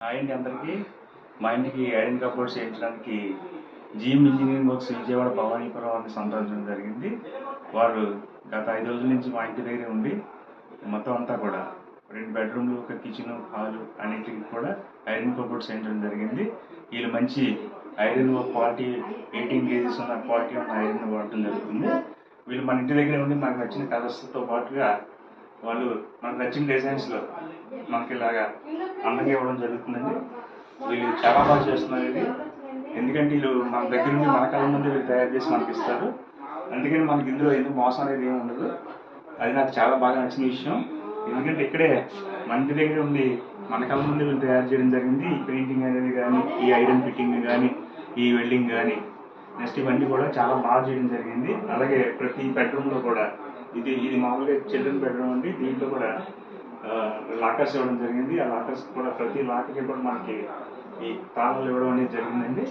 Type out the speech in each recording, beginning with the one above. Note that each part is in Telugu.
హాయ్ అండి అందరికీ. మా ఇంటికి ఐరన్ కబోర్డ్స్ చేయించడానికి GM engineering works Vijayawada Bhavanipuram వారిని సంప్రదించడం జరిగింది. వారు గత 5 రోజుల నుంచి మా ఇంటి దగ్గరే ఉండి మొత్తం అంతా కూడా 2 బెడ్రూమ్లు, ఒక కిచెన్, హాలు అన్నింటికి కూడా ఐరన్ కబోర్డ్స్ చేయించడం జరిగింది. వీళ్ళు మంచి ఐరన్ క్వాలిటీ 18 కేజీస్ ఉన్న క్వాలిటీ ఉన్న ఐరన్ వాడటం జరుగుతుంది. వీళ్ళు మన ఇంటి దగ్గరే ఉండి మనకు నచ్చిన కలర్స్తో పాటుగా వాళ్ళు మనకు నచ్చిన డిజైన్స్లో మనకి ఇలాగా అందంగా ఇవ్వడం జరుగుతుందండి. వీళ్ళు చాలా బాగా చేస్తున్నారు ఇది. ఎందుకంటే వీళ్ళు మన దగ్గర నుండి మన కళ్ళ ముందు వీళ్ళు తయారు చేసి మనకి ఇస్తారు. అందుకని మనకి ఇందులో ఎందుకు మోసం అనేది ఏమి ఉండదు. అది నాకు చాలా బాగా నచ్చిన విషయం. ఎందుకంటే ఇక్కడే మన ఇంటి దగ్గర ఉండి మన కళ్ళ ముందు వీళ్ళు తయారు చేయడం జరిగింది. ఈ పెయింటింగ్ అనేది కానీ, ఈ ఐరన్ ఫిట్టింగ్ కానీ, ఈ వెల్డింగ్ కానీ, నెక్స్ట్ ఇవన్నీ కూడా చాలా బాగా చేయడం జరిగింది. అలాగే ప్రతి బెడ్రూమ్లో కూడా ఇది మామూలుగా చిల్డ్రన్ బెడ్రూమ్ అండి. దీంట్లో కూడా లాకర్స్ ఇవ్వడం జరిగింది. ఆ లాకర్స్ కూడా ప్రతి లాకర్కి కూడా మనకి ఈ తాళాలు ఇవ్వడం అనేది జరిగిందండి.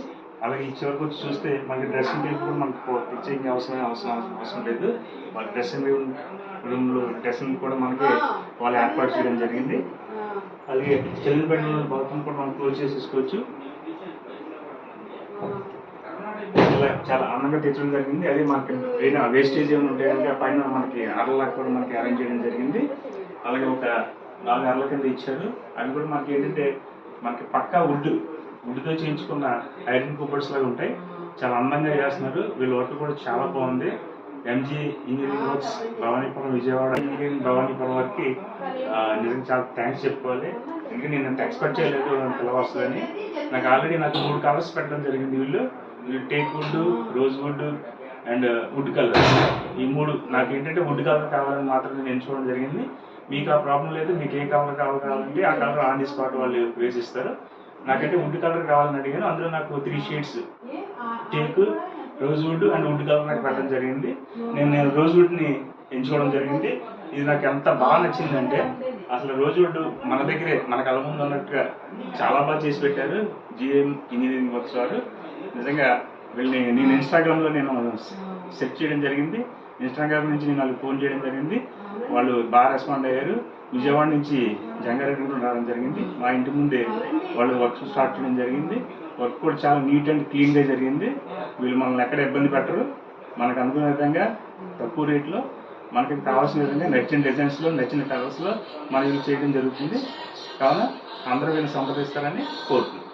అలాగే ఈ చివరికి వచ్చి చూస్తే మనకి డ్రెస్సింగ్ టేబుల్ కూడా మనకు పిచ్చింగ్ అవసరం లేదు. మన డ్రెస్సింగ్ రూమ్లో డ్రెస్సింగ్ కూడా మనకి వాళ్ళు ఏర్పాటు చేయడం జరిగింది. అలాగే చిల్డ్రన్ బెడ్రూమ్ బాత్రూమ్ కూడా మనం క్లోజ్ చేసేసుకోవచ్చు. ఇలా చాలా అందంగా తెచ్చడం జరిగింది. అది మనకి పైన వేస్టేజ్ ఏమైనా ఉంటే కనుక పైన మనకి అరలాగా కూడా మనకి అరేంజ్ చేయడం జరిగింది. అలాగే ఒక 4 అరల కింద ఇచ్చారు. అవి కూడా మనకి ఏంటంటే మనకి పక్కా వుడ్తో చేయించుకున్న ఐరన్ కబోర్డ్స్ లాగా ఉంటాయి. చాలా అందంగా చేస్తున్నారు. వీళ్ళ వర్క్ కూడా చాలా బాగుంది. MG engineering works Bhavanipuram Vijayawada engineering Bhavanipuram వారికి నిజంగా చాలా థ్యాంక్స్ చెప్పుకోవాలి. ఎందుకంటే నేను అంత ఎక్స్పెక్ట్ చేయలేదు ఎలా వస్తుందని. నాకు 3 కలర్స్ పెట్టడం జరిగింది. వీళ్ళు teak wood, rose wood and would colour. ఈ 3 నాకు ఏంటంటే వుడ్ కలర్ కావాలని మాత్రమే నేను ఎంచుకోవడం జరిగింది. మీకు ఆ ప్రాబ్లం లేదు. మీకు ఏ కలర్ కావాలంటే ఆ కలర్ ఆన్ ది స్పాట్ వాళ్ళు వేసిస్తారు. నాకైతే వుడ్ కలర్ కావాలని అడిగాను. అందులో నాకు 3 shades take, rose wood and would colour నాకు పెట్టడం జరిగింది. నేను రోజ్ వుడ్ని ఎంచుకోవడం జరిగింది. ఇది నాకు ఎంత బాగా నచ్చిందంటే అసలు రోజ్ వుడ్ మన దగ్గరే మన కళ్ళ ముందు ఉన్నట్టుగా చాలా బాగా చేసి పెట్టారు జిఎం ఇంజనీరింగ్ వర్క్స్ వారు. నిజంగా వీళ్ళని నేను ఇన్స్టాగ్రామ్లో నేను సెర్చ్ చేయడం జరిగింది. ఇన్స్టాగ్రామ్ నుంచి నేను వాళ్ళకి ఫోన్ చేయడం జరిగింది. వాళ్ళు బాగా రెస్పాండ్ అయ్యారు. విజయవాడ నుంచి జంగారెడ్డి కూడా రావడం జరిగింది. మా ఇంటి ముందే వాళ్ళు వర్క్ స్టార్ట్ చేయడం జరిగింది. వర్క్ కూడా చాలా నీట్ అండ్ క్లీన్గా జరిగింది. వీళ్ళు మనల్ని ఎక్కడ ఇబ్బంది పెట్టరు. మనకు అనుకునే విధంగా తక్కువ రేట్లో మనకి కావాల్సిన విధంగా నచ్చిన డిజైన్స్లో, నచ్చిన కలర్స్లో మనం ఇది చేయడం జరుగుతుంది. కావున అందరూ వీళ్ళు సంప్రదిస్తారని కోరుతున్నాను.